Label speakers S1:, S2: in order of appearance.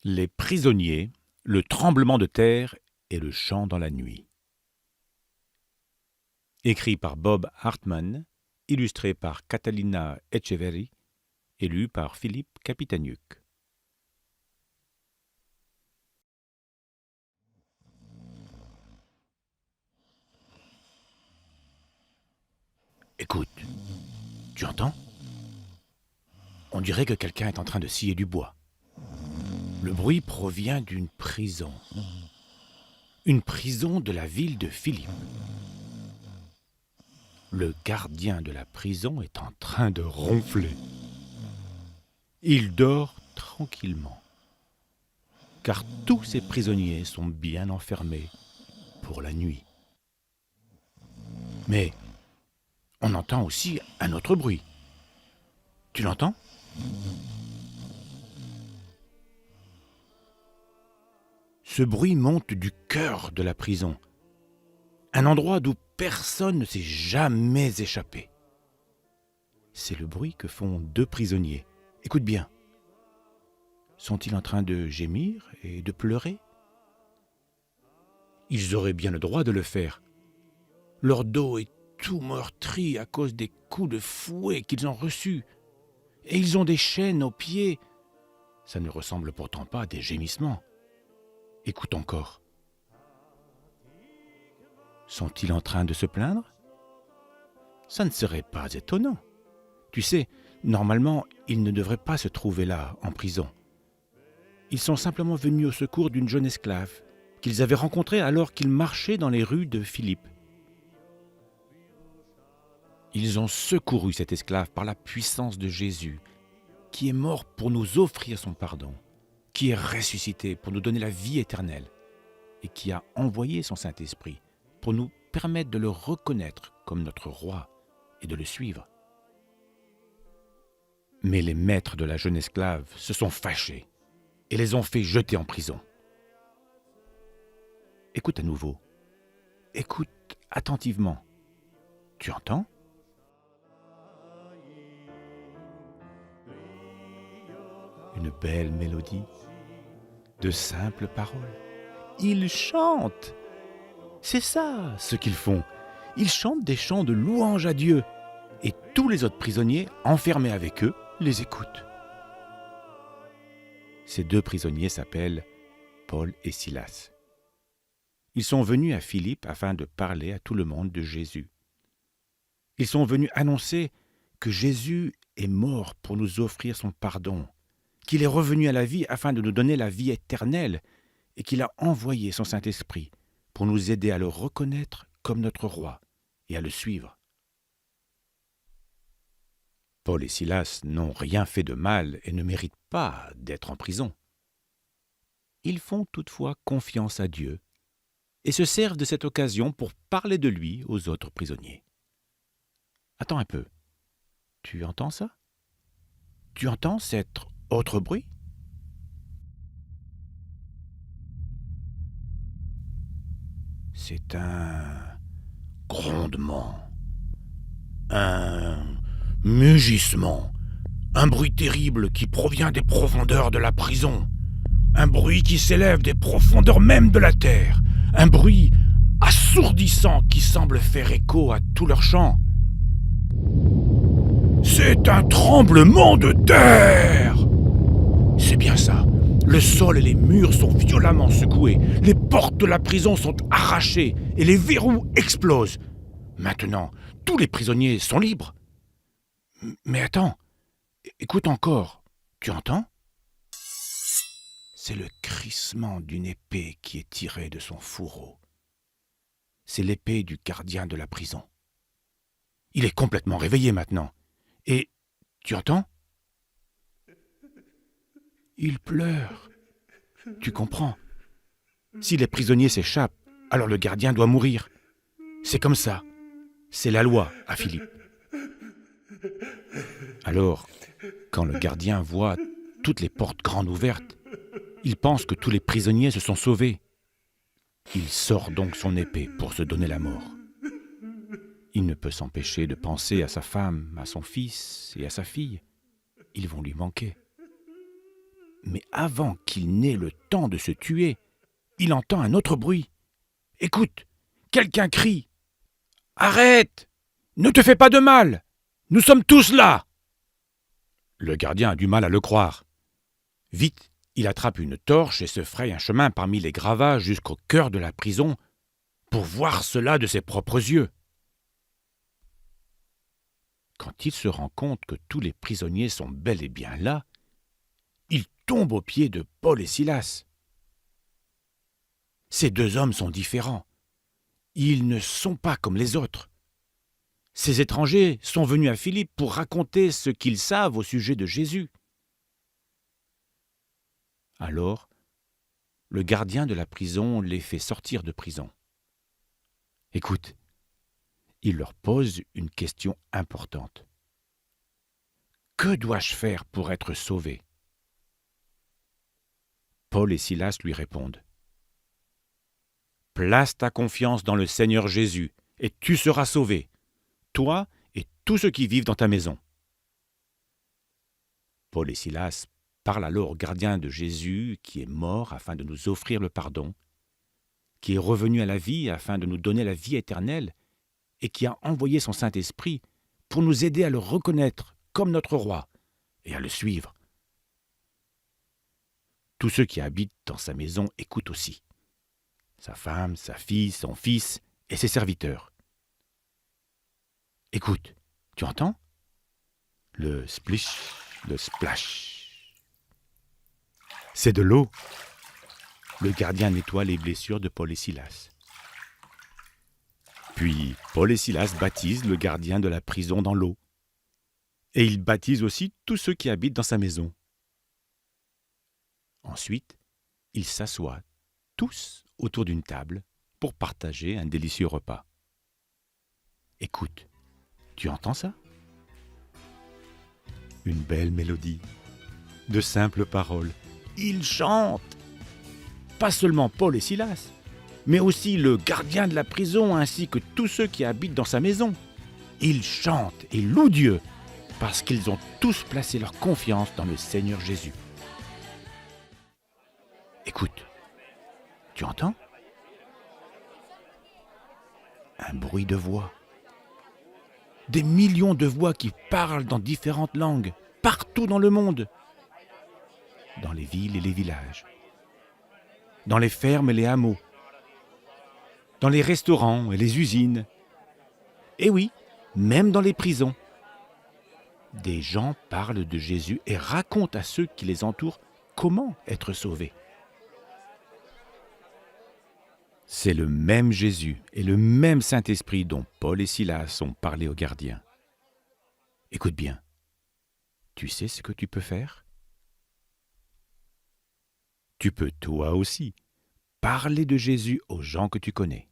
S1: Les prisonniers, le tremblement de terre et le chant dans la nuit. Écrit par Bob Hartman, illustré par Catalina Echeverri et lu par Philippe Capitaniuk. Écoute, tu entends? On dirait que quelqu'un est en train de scier du bois. Le bruit provient d'une prison. Une prison de la ville de Philippe. Le gardien de la prison est en train de ronfler. Il dort tranquillement, car tous ses prisonniers sont bien enfermés pour la nuit. Mais on entend aussi un autre bruit. Tu l'entends? Ce bruit monte du cœur de la prison, un endroit d'où personne ne s'est jamais échappé. C'est le bruit que font deux prisonniers. Écoute bien. Sont-ils en train de gémir et de pleurer? Ils auraient bien le droit de le faire. Leur dos est tout meurtri à cause des coups de fouet qu'ils ont reçus. Et ils ont des chaînes aux pieds. Ça ne ressemble pourtant pas à des gémissements. Écoute encore. Sont-ils en train de se plaindre? Ça ne serait pas étonnant. Tu sais, normalement, ils ne devraient pas se trouver là, en prison. Ils sont simplement venus au secours d'une jeune esclave qu'ils avaient rencontrée alors qu'ils marchaient dans les rues de Philippe. Ils ont secouru cette esclave par la puissance de Jésus, qui est mort pour nous offrir son pardon, qui est ressuscité pour nous donner la vie éternelle et qui a envoyé son Saint-Esprit pour nous permettre de le reconnaître comme notre roi et de le suivre. Mais les maîtres de la jeune esclave se sont fâchés et les ont fait jeter en prison. Écoute à nouveau. Écoute attentivement. Tu entends? Une belle mélodie, de simples paroles. Ils chantent. C'est ça ce qu'ils font. Ils chantent des chants de louange à Dieu. Et tous les autres prisonniers, enfermés avec eux, les écoutent. Ces deux prisonniers s'appellent Paul et Silas. Ils sont venus à Philippe afin de parler à tout le monde de Jésus. Ils sont venus annoncer que Jésus est mort pour nous offrir son pardon, qu'il est revenu à la vie afin de nous donner la vie éternelle et qu'il a envoyé son Saint-Esprit pour nous aider à le reconnaître comme notre roi et à le suivre. Paul et Silas n'ont rien fait de mal et ne méritent pas d'être en prison. Ils font toutefois confiance à Dieu et se servent de cette occasion pour parler de lui aux autres prisonniers. Attends un peu. Tu entends ça? Tu entends cet autre bruit? C'est un grondement, un mugissement, un bruit terrible qui provient des profondeurs de la prison, un bruit qui s'élève des profondeurs même de la terre, un bruit assourdissant qui semble faire écho à tout leur chant. C'est un tremblement de terre! C'est bien ça. Le sol et les murs sont violemment secoués, les portes de la prison sont arrachées et les verrous explosent. Maintenant, tous les prisonniers sont libres. Mais attends, écoute encore. Tu entends? C'est le crissement d'une épée qui est tirée de son fourreau. C'est l'épée du gardien de la prison. Il est complètement réveillé maintenant. Et tu entends? Il pleure. Tu comprends? Si les prisonniers s'échappent, alors le gardien doit mourir. C'est comme ça. C'est la loi à Philippe. Alors, quand le gardien voit toutes les portes grandes ouvertes, il pense que tous les prisonniers se sont sauvés. Il sort donc son épée pour se donner la mort. Il ne peut s'empêcher de penser à sa femme, à son fils et à sa fille. Ils vont lui manquer. Mais avant qu'il n'ait le temps de se tuer, il entend un autre bruit. Écoute, quelqu'un crie. « Arrête! Ne te fais pas de mal! Nous sommes tous là !» Le gardien a du mal à le croire. Vite, il attrape une torche et se fraye un chemin parmi les gravats jusqu'au cœur de la prison pour voir cela de ses propres yeux. Quand il se rend compte que tous les prisonniers sont bel et bien là, il tombe aux pieds de Paul et Silas. Ces deux hommes sont différents. Ils ne sont pas comme les autres. Ces étrangers sont venus à Philippe pour raconter ce qu'ils savent au sujet de Jésus. Alors, le gardien de la prison les fait sortir de prison. Écoute, il leur pose une question importante. Que dois-je faire pour être sauvé ? Paul et Silas lui répondent. Place ta confiance dans le Seigneur Jésus, et tu seras sauvé, toi et tous ceux qui vivent dans ta maison. Paul et Silas parlent alors au gardien de Jésus qui est mort afin de nous offrir le pardon, qui est revenu à la vie afin de nous donner la vie éternelle et qui a envoyé son Saint-Esprit pour nous aider à le reconnaître comme notre roi et à le suivre. Tous ceux qui habitent dans sa maison écoutent aussi. Sa femme, sa fille, son fils et ses serviteurs. Écoute, tu entends ? Le splish, le splash. C'est de l'eau. Le gardien nettoie les blessures de Paul et Silas. Puis Paul et Silas baptisent le gardien de la prison dans l'eau. Et ils baptisent aussi tous ceux qui habitent dans sa maison. Ensuite, ils s'assoient tous autour d'une table pour partager un délicieux repas. Écoute, tu entends ça ? Une belle mélodie, de simples paroles. Ils chantent. Pas seulement Paul et Silas, mais aussi le gardien de la prison ainsi que tous ceux qui habitent dans sa maison. Ils chantent et louent Dieu parce qu'ils ont tous placé leur confiance dans le Seigneur Jésus. Écoute, tu entends ? Un bruit de voix. Des millions de voix qui parlent dans différentes langues, partout dans le monde. Dans les villes et les villages. Dans les fermes et les hameaux. Dans les restaurants et les usines. Et oui, même dans les prisons. Des gens parlent de Jésus et racontent à ceux qui les entourent comment être sauvés. C'est le même Jésus et le même Saint-Esprit dont Paul et Silas ont parlé aux gardiens. Écoute bien, tu sais ce que tu peux faire ? Tu peux toi aussi parler de Jésus aux gens que tu connais.